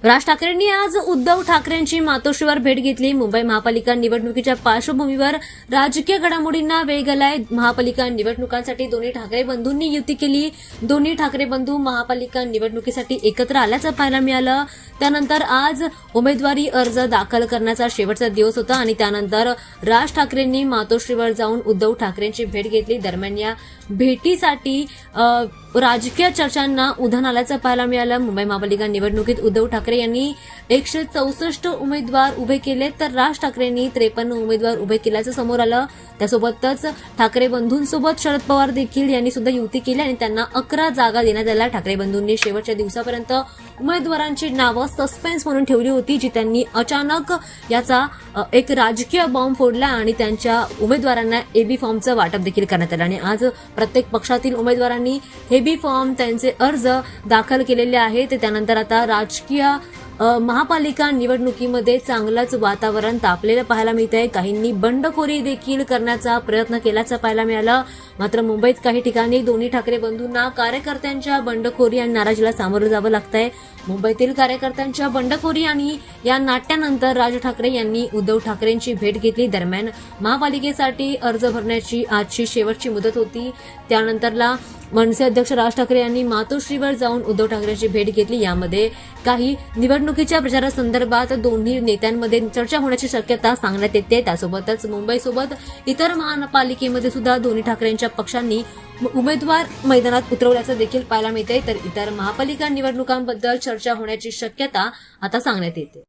राज ठाकरेंनी आज उद्धव ठाकरेंची मातोश्रीवर भेट घेतली। मुंबई महापालिका निवडणुकीच्या पार्श्वभूमीवर राजकीय घडामोडींना वेग आलाय। महापालिका निवडणुकांसाठी दोन्ही ठाकरे बंधूंनी युती केली। दोन्ही ठाकरे बंधू महापालिका निवडणुकीसाठी एकत्र आल्याचं पाहायला मिळालं। त्यानंतर आज उमेदवारी अर्ज दाखल करण्याचा शेवटचा दिवस होता आणि त्यानंतर राज ठाकरेंनी मातोश्रीवर जाऊन उद्धव ठाकरेंची भेट घेतली। दरम्यान या भेटीसाठी राजकीय चर्चांना उधाण आल्याचं पाहायला मिळालं। मुंबई महापालिका निवडणुकीत उद्धव ठाकरे यांनी 164 उमेदवार उभे केले तर राज ठाकरेंनी 53 उमेदवार उभे केल्याचं समोर आलं। त्यासोबतच ठाकरे बंधूंसोबत शरद पवार देखील यांनी सुद्धा युती केली आणि त्यांना 11 जागा देण्यात आल्या। ठाकरे बंधूंनी शेवटच्या दिवसापर्यंत उमेदवारांची नावं सस्पेन्स म्हणून ठेवली होती, जी त्यांनी अचानक याचा एक राजकीय बॉम्ब फोडला आणि त्यांच्या उमेदवारांना एबी फॉर्मचं वाटप देखील करण्यात आलं आणि आज प्रत्येक पक्षातील उमेदवारांनी एबी फॉर्म त्यांचे अर्ज दाखल केलेले आहेत। त्यानंतर आता राजकीय महापालिका निवडणुकीमध्ये चांगलंच वातावरण तापलेलं पाहायला मिळत आहे। काहींनी बंडखोरी देखील करण्याचा प्रयत्न केल्याचं पाहायला मिळालं। मात्र मुंबईत काही ठिकाणी दोन्ही ठाकरे बंधूंना कार्यकर्त्यांच्या बंडखोरी आणि नाराजीला सामोरं जावं लागतंय। मुंबईतील कार्यकर्त्यांच्या बंडखोरी आणि या नाट्यानंतर राज ठाकरे यांनी उद्धव ठाकरेंची भेट घेतली। दरम्यान महापालिकेसाठी अर्ज भरण्याची आजची शेवटची मुदत होती। त्यानंतरला मनसे अध्यक्ष राज ठाकरे यांनी मातोश्रीवर जाऊन उद्धव ठाकरेंची भेट घेतली। यामध्ये काही निवडणुकीच्या प्रचारासंदर्भात दोन्ही नेत्यांमध्ये चर्चा होण्याची शक्यता सांगण्यात येते। त्यासोबतच मुंबईसोबत इतर महापालिकेमध्ये सुद्धा दोन्ही ठाकरेंच्या पक्षांनी उमेदवार मैदानात उतरवल्याचं देखील पाहायला मिळतंय। तर इतर महापालिका निवडणुकांबद्दल चर्चा होण्याची शक्यता आता सांगण्यात येते।